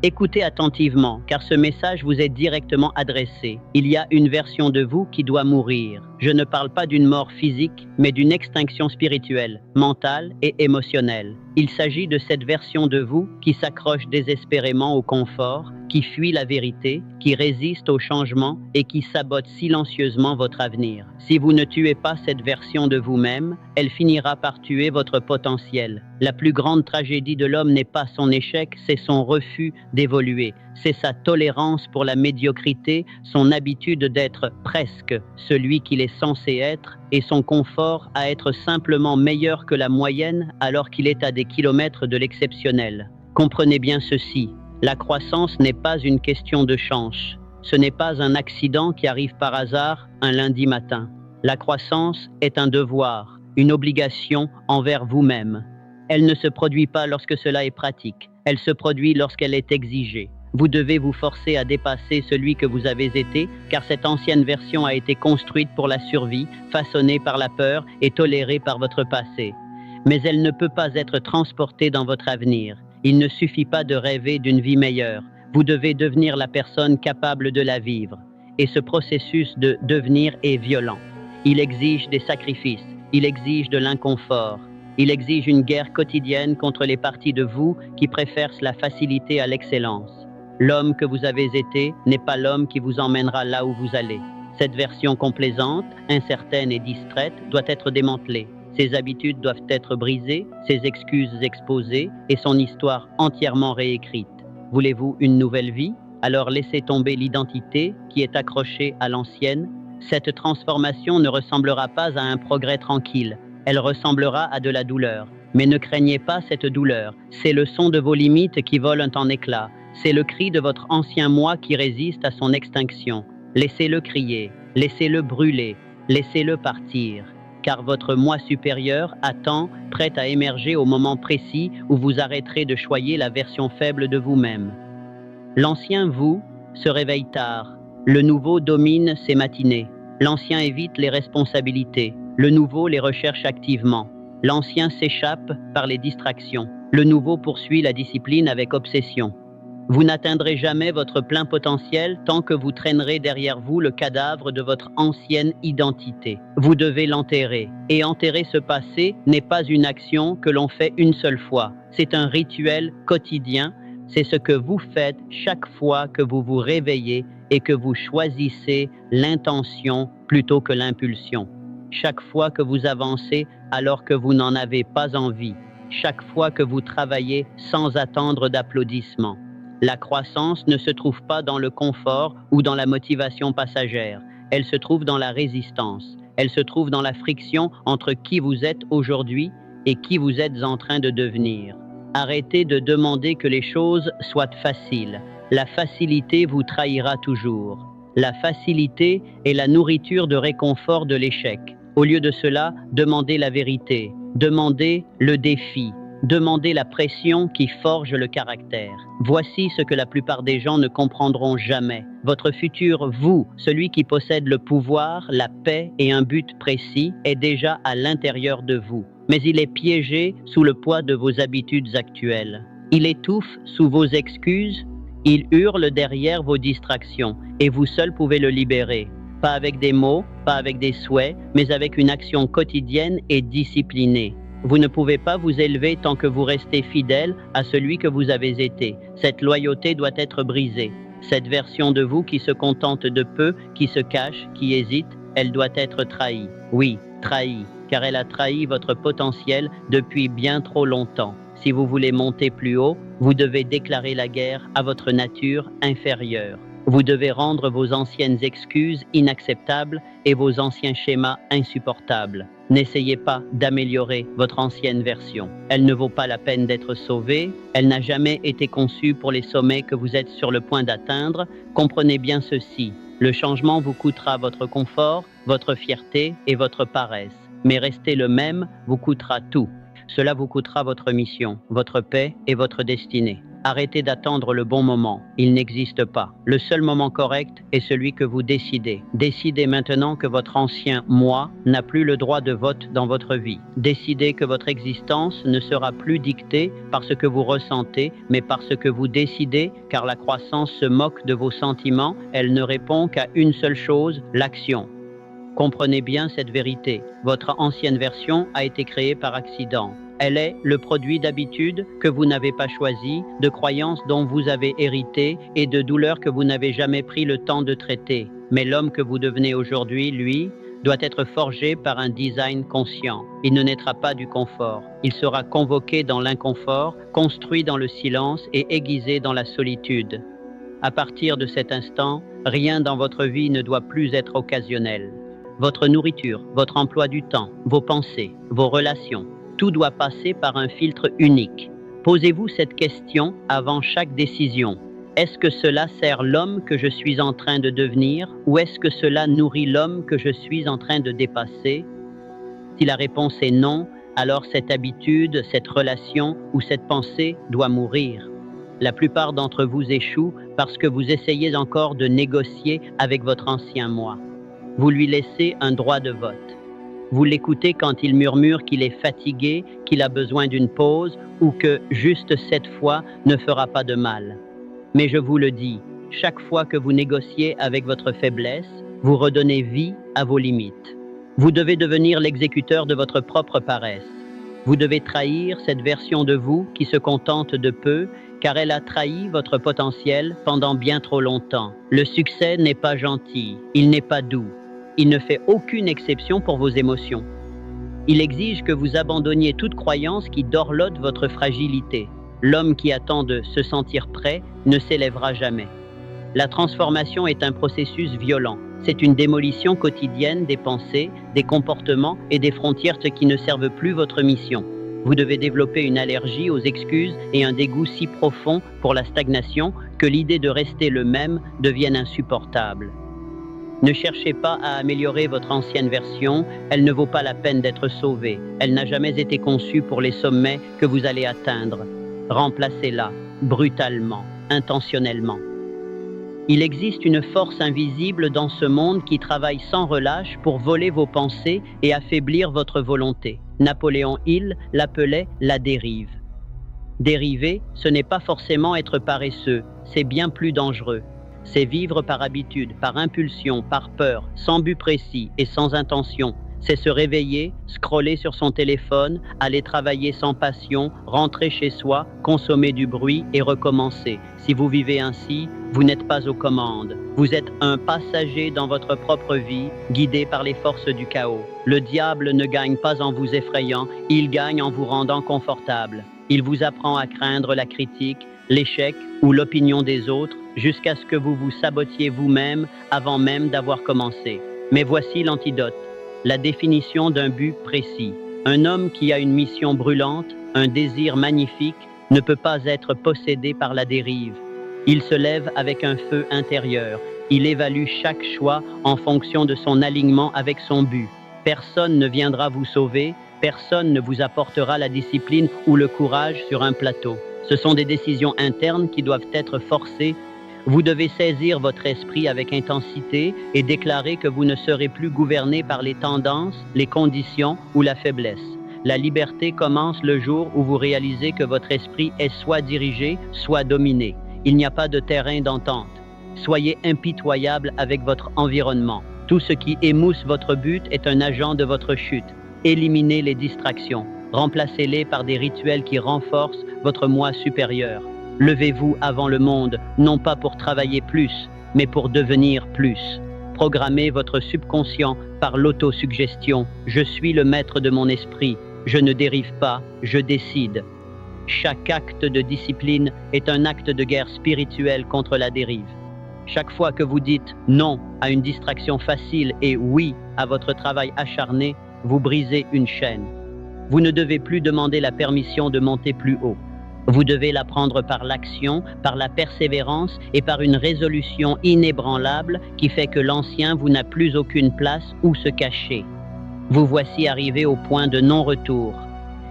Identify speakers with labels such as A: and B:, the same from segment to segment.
A: Écoutez attentivement, car ce message vous est directement adressé. Il y a une version de vous qui doit mourir. Je ne parle pas d'une mort physique, mais d'une extinction spirituelle, mentale et émotionnelle. Il s'agit de cette version de vous qui s'accroche désespérément au confort, qui fuit la vérité, qui résiste au changement et qui sabote silencieusement votre avenir. Si vous ne tuez pas cette version de vous-même, elle finira par tuer votre potentiel. La plus grande tragédie de l'homme n'est pas son échec, c'est son refus d'évoluer. C'est sa tolérance pour la médiocrité, son habitude d'être presque celui qu'il est censé être et son confort à être simplement meilleur que la moyenne alors qu'il est à des kilomètres de l'exceptionnel. Comprenez bien ceci, la croissance n'est pas une question de chance. Ce n'est pas un accident qui arrive par hasard un lundi matin. La croissance est un devoir, une obligation envers vous-même. Elle ne se produit pas lorsque cela est pratique, elle se produit lorsqu'elle est exigée. Vous devez vous forcer à dépasser celui que vous avez été, car cette ancienne version a été construite pour la survie, façonnée par la peur et tolérée par votre passé. Mais elle ne peut pas être transportée dans votre avenir. Il ne suffit pas de rêver d'une vie meilleure. Vous devez devenir la personne capable de la vivre. Et ce processus de devenir est violent. Il exige des sacrifices, il exige de l'inconfort. Il exige une guerre quotidienne contre les parties de vous qui préfèrent la facilité à l'excellence. L'homme que vous avez été n'est pas l'homme qui vous emmènera là où vous allez. Cette version complaisante, incertaine et distraite doit être démantelée. Ses habitudes doivent être brisées, ses excuses exposées et son histoire entièrement réécrite. Voulez-vous une nouvelle vie? Alors laissez tomber l'identité qui est accrochée à l'ancienne. Cette transformation ne ressemblera pas à un progrès tranquille. Elle ressemblera à de la douleur. Mais ne craignez pas cette douleur. C'est le son de vos limites qui volent en éclats. C'est le cri de votre ancien moi qui résiste à son extinction. Laissez-le crier, laissez-le brûler, laissez-le partir. Car votre moi supérieur attend, prêt à émerger au moment précis où vous arrêterez de choyer la version faible de vous-même. L'ancien vous se réveille tard. Le nouveau domine ses matinées. L'ancien évite les responsabilités. Le nouveau les recherche activement. L'ancien s'échappe par les distractions. Le nouveau poursuit la discipline avec obsession. Vous n'atteindrez jamais votre plein potentiel tant que vous traînerez derrière vous le cadavre de votre ancienne identité. Vous devez l'enterrer. Et enterrer ce passé n'est pas une action que l'on fait une seule fois. C'est un rituel quotidien. C'est ce que vous faites chaque fois que vous vous réveillez et que vous choisissez l'intention plutôt que l'impulsion. Chaque fois que vous avancez alors que vous n'en avez pas envie. Chaque fois que vous travaillez sans attendre d'applaudissements. La croissance ne se trouve pas dans le confort ou dans la motivation passagère. Elle se trouve dans la résistance. Elle se trouve dans la friction entre qui vous êtes aujourd'hui et qui vous êtes en train de devenir. Arrêtez de demander que les choses soient faciles. La facilité vous trahira toujours. La facilité est la nourriture de réconfort de l'échec. Au lieu de cela, demandez la vérité. Demandez le défi. Demandez la pression qui forge le caractère. Voici ce que la plupart des gens ne comprendront jamais. Votre futur vous, celui qui possède le pouvoir, la paix et un but précis, est déjà à l'intérieur de vous. Mais il est piégé sous le poids de vos habitudes actuelles. Il étouffe sous vos excuses, il hurle derrière vos distractions, et vous seul pouvez le libérer. Pas avec des mots, pas avec des souhaits, mais avec une action quotidienne et disciplinée. Vous ne pouvez pas vous élever tant que vous restez fidèle à celui que vous avez été. Cette loyauté doit être brisée. Cette version de vous qui se contente de peu, qui se cache, qui hésite, elle doit être trahie. Oui, trahie, car elle a trahi votre potentiel depuis bien trop longtemps. Si vous voulez monter plus haut, vous devez déclarer la guerre à votre nature inférieure. Vous devez rendre vos anciennes excuses inacceptables et vos anciens schémas insupportables. N'essayez pas d'améliorer votre ancienne version. Elle ne vaut pas la peine d'être sauvée. Elle n'a jamais été conçue pour les sommets que vous êtes sur le point d'atteindre. Comprenez bien ceci. Le changement vous coûtera votre confort, votre fierté et votre paresse. Mais rester le même vous coûtera tout. Cela vous coûtera votre mission, votre paix et votre destinée. Arrêtez d'attendre le bon moment. Il n'existe pas. Le seul moment correct est celui que vous décidez. Décidez maintenant que votre ancien moi n'a plus le droit de vote dans votre vie. Décidez que votre existence ne sera plus dictée par ce que vous ressentez, mais par ce que vous décidez, car la croissance se moque de vos sentiments. Elle ne répond qu'à une seule chose, l'action. Comprenez bien cette vérité. Votre ancienne version a été créée par accident. Elle est le produit d'habitudes que vous n'avez pas choisies, de croyances dont vous avez hérité et de douleurs que vous n'avez jamais pris le temps de traiter. Mais l'homme que vous devenez aujourd'hui, lui, doit être forgé par un design conscient. Il ne naîtra pas du confort. Il sera convoqué dans l'inconfort, construit dans le silence et aiguisé dans la solitude. À partir de cet instant, rien dans votre vie ne doit plus être occasionnel. Votre nourriture, votre emploi du temps, vos pensées, vos relations, tout doit passer par un filtre unique. Posez-vous cette question avant chaque décision. Est-ce que cela sert l'homme que je suis en train de devenir ou est-ce que cela nourrit l'homme que je suis en train de dépasser? Si la réponse est non, alors cette habitude, cette relation ou cette pensée doit mourir. La plupart d'entre vous échouent parce que vous essayez encore de négocier avec votre ancien moi. Vous lui laissez un droit de vote. Vous l'écoutez quand il murmure qu'il est fatigué, qu'il a besoin d'une pause ou que juste cette fois ne fera pas de mal. Mais je vous le dis, chaque fois que vous négociez avec votre faiblesse, vous redonnez vie à vos limites. Vous devez devenir l'exécuteur de votre propre paresse. Vous devez trahir cette version de vous qui se contente de peu, car elle a trahi votre potentiel pendant bien trop longtemps. Le succès n'est pas gentil, il n'est pas doux. Il ne fait aucune exception pour vos émotions. Il exige que vous abandonniez toute croyance qui dorlote votre fragilité. L'homme qui attend de se sentir prêt ne s'élèvera jamais. La transformation est un processus violent. C'est une démolition quotidienne des pensées, des comportements et des frontières qui ne servent plus votre mission. Vous devez développer une allergie aux excuses et un dégoût si profond pour la stagnation que l'idée de rester le même devienne insupportable. Ne cherchez pas à améliorer votre ancienne version, elle ne vaut pas la peine d'être sauvée. Elle n'a jamais été conçue pour les sommets que vous allez atteindre. Remplacez-la, brutalement, intentionnellement. Il existe une force invisible dans ce monde qui travaille sans relâche pour voler vos pensées et affaiblir votre volonté. Napoléon Hill l'appelait la dérive. Dériver, ce n'est pas forcément être paresseux, c'est bien plus dangereux. C'est vivre par habitude, par impulsion, par peur, sans but précis et sans intention. C'est se réveiller, scroller sur son téléphone, aller travailler sans passion, rentrer chez soi, consommer du bruit et recommencer. Si vous vivez ainsi, vous n'êtes pas aux commandes. Vous êtes un passager dans votre propre vie, guidé par les forces du chaos. Le diable ne gagne pas en vous effrayant, il gagne en vous rendant confortable. Il vous apprend à craindre la critique, l'échec ou l'opinion des autres, jusqu'à ce que vous vous sabotiez vous-même avant même d'avoir commencé. Mais voici l'antidote, la définition d'un but précis. Un homme qui a une mission brûlante, un désir magnifique, ne peut pas être possédé par la dérive. Il se lève avec un feu intérieur. Il évalue chaque choix en fonction de son alignement avec son but. Personne ne viendra vous sauver, personne ne vous apportera la discipline ou le courage sur un plateau. Ce sont des décisions internes qui doivent être forcées. Vous devez saisir votre esprit avec intensité et déclarer que vous ne serez plus gouverné par les tendances, les conditions ou la faiblesse. La liberté commence le jour où vous réalisez que votre esprit est soit dirigé, soit dominé. Il n'y a pas de terrain d'entente. Soyez impitoyable avec votre environnement. Tout ce qui émousse votre but est un agent de votre chute. Éliminez les distractions. Remplacez-les par des rituels qui renforcent votre moi supérieur. Levez-vous avant le monde, non pas pour travailler plus, mais pour devenir plus. Programmez votre subconscient par l'autosuggestion. Je suis le maître de mon esprit. Je ne dérive pas, je décide. Chaque acte de discipline est un acte de guerre spirituelle contre la dérive. Chaque fois que vous dites non à une distraction facile et oui à votre travail acharné, vous brisez une chaîne. Vous ne devez plus demander la permission de monter plus haut. Vous devez la prendre par l'action, par la persévérance et par une résolution inébranlable qui fait que l'ancien vous n'a plus aucune place où se cacher. Vous voici arrivé au point de non-retour.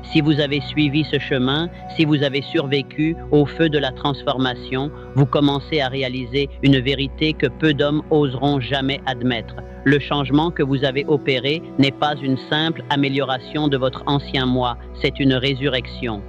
A: Si vous avez suivi ce chemin, si vous avez survécu au feu de la transformation, vous commencez à réaliser une vérité que peu d'hommes oseront jamais admettre. Le changement que vous avez opéré n'est pas une simple amélioration de votre ancien moi, c'est une résurrection.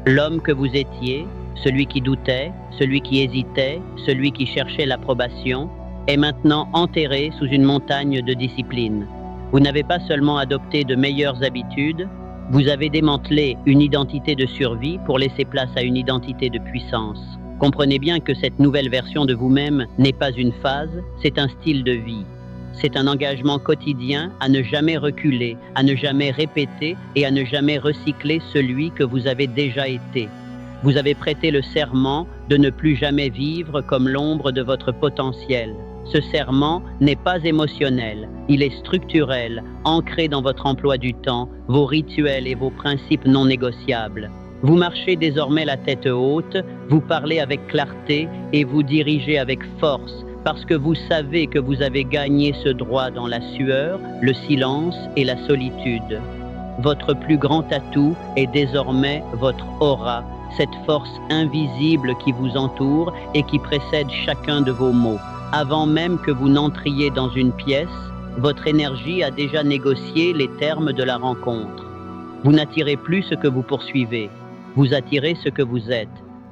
A: L'homme que vous étiez, celui qui doutait, celui qui hésitait, celui qui cherchait l'approbation, est maintenant enterré sous une montagne de discipline. Vous n'avez pas seulement adopté de meilleures habitudes, vous avez démantelé une identité de survie pour laisser place à une identité de puissance. Comprenez bien que cette nouvelle version de vous-même n'est pas une phase, c'est un style de vie. C'est un engagement quotidien à ne jamais reculer, à ne jamais répéter et à ne jamais recycler celui que vous avez déjà été. Vous avez prêté le serment de ne plus jamais vivre comme l'ombre de votre potentiel. Ce serment n'est pas émotionnel, il est structurel, ancré dans votre emploi du temps, vos rituels et vos principes non négociables. Vous marchez désormais la tête haute, vous parlez avec clarté et vous dirigez avec force, parce que vous savez que vous avez gagné ce droit dans la sueur, le silence et la solitude. Votre plus grand atout est désormais votre aura, cette force invisible qui vous entoure et qui précède chacun de vos mots. Avant même que vous n'entriez dans une pièce, votre énergie a déjà négocié les termes de la rencontre. Vous n'attirez plus ce que vous poursuivez, vous attirez ce que vous êtes.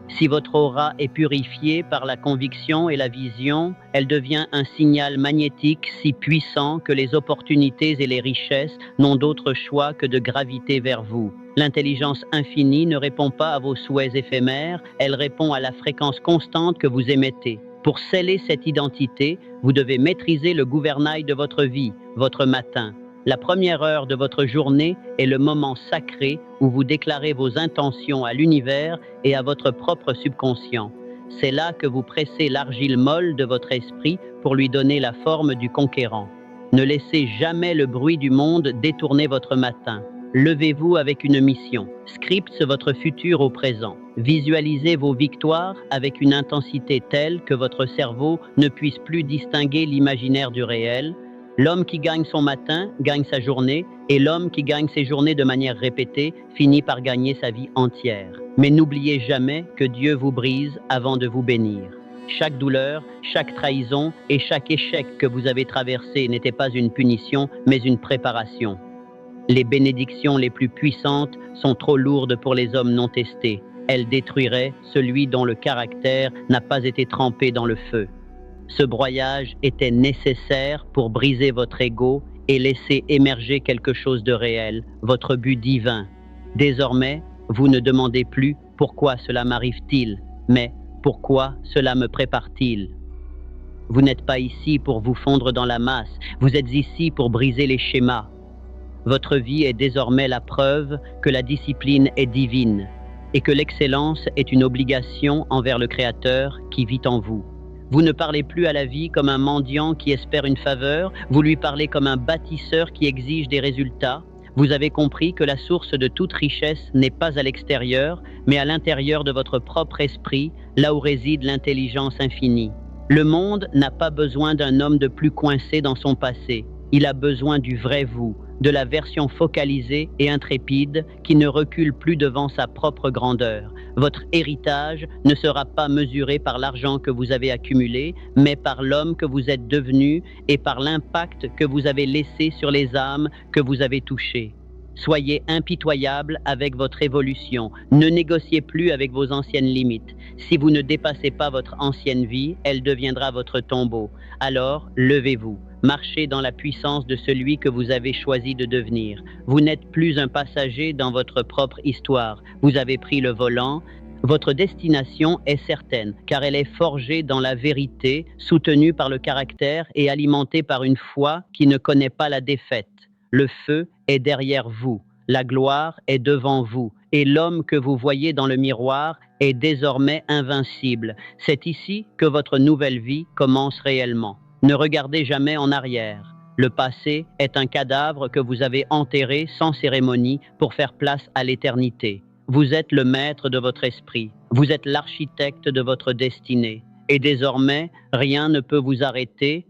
A: Si votre aura est purifiée par la conviction et la vision, elle devient un signal magnétique si puissant que les opportunités et les richesses n'ont d'autre choix que de graviter vers vous. L'intelligence infinie ne répond pas à vos souhaits éphémères, elle répond à la fréquence constante que vous émettez. Pour sceller cette identité, vous devez maîtriser le gouvernail de votre vie, votre matin. La première heure de votre journée est le moment sacré où vous déclarez vos intentions à l'univers et à votre propre subconscient. C'est là que vous pressez l'argile molle de votre esprit pour lui donner la forme du conquérant. Ne laissez jamais le bruit du monde détourner votre matin. Levez-vous avec une mission. Scriptez votre futur au présent. Visualisez vos victoires avec une intensité telle que votre cerveau ne puisse plus distinguer l'imaginaire du réel. L'homme qui gagne son matin gagne sa journée et l'homme qui gagne ses journées de manière répétée finit par gagner sa vie entière. Mais n'oubliez jamais que Dieu vous brise avant de vous bénir. Chaque douleur, chaque trahison et chaque échec que vous avez traversé n'était pas une punition, mais une préparation. Les bénédictions les plus puissantes sont trop lourdes pour les hommes non testés. Elles détruiraient celui dont le caractère n'a pas été trempé dans le feu. Ce broyage était nécessaire pour briser votre ego et laisser émerger quelque chose de réel, votre but divin. Désormais, vous ne demandez plus « pourquoi cela m'arrive-t-il ?» mais « pourquoi cela me prépare-t-il ?» Vous n'êtes pas ici pour vous fondre dans la masse, vous êtes ici pour briser les schémas. Votre vie est désormais la preuve que la discipline est divine et que l'excellence est une obligation envers le Créateur qui vit en vous. Vous ne parlez plus à la vie comme un mendiant qui espère une faveur, vous lui parlez comme un bâtisseur qui exige des résultats. Vous avez compris que la source de toute richesse n'est pas à l'extérieur, mais à l'intérieur de votre propre esprit, là où réside l'intelligence infinie. Le monde n'a pas besoin d'un homme de plus coincé dans son passé. Il a besoin du vrai vous, de la version focalisée et intrépide qui ne recule plus devant sa propre grandeur. Votre héritage ne sera pas mesuré par l'argent que vous avez accumulé, mais par l'homme que vous êtes devenu et par l'impact que vous avez laissé sur les âmes que vous avez touchées. Soyez impitoyable avec votre évolution. Ne négociez plus avec vos anciennes limites. Si vous ne dépassez pas votre ancienne vie, elle deviendra votre tombeau. Alors, levez-vous. Marchez dans la puissance de celui que vous avez choisi de devenir. Vous n'êtes plus un passager dans votre propre histoire. Vous avez pris le volant. Votre destination est certaine, car elle est forgée dans la vérité, soutenue par le caractère et alimentée par une foi qui ne connaît pas la défaite. Le feu est derrière vous, la gloire est devant vous, et l'homme que vous voyez dans le miroir est désormais invincible. C'est ici que votre nouvelle vie commence réellement. Ne regardez jamais en arrière. Le passé est un cadavre que vous avez enterré sans cérémonie pour faire place à l'éternité. Vous êtes le maître de votre esprit. Vous êtes l'architecte de votre destinée. Et désormais, rien ne peut vous arrêter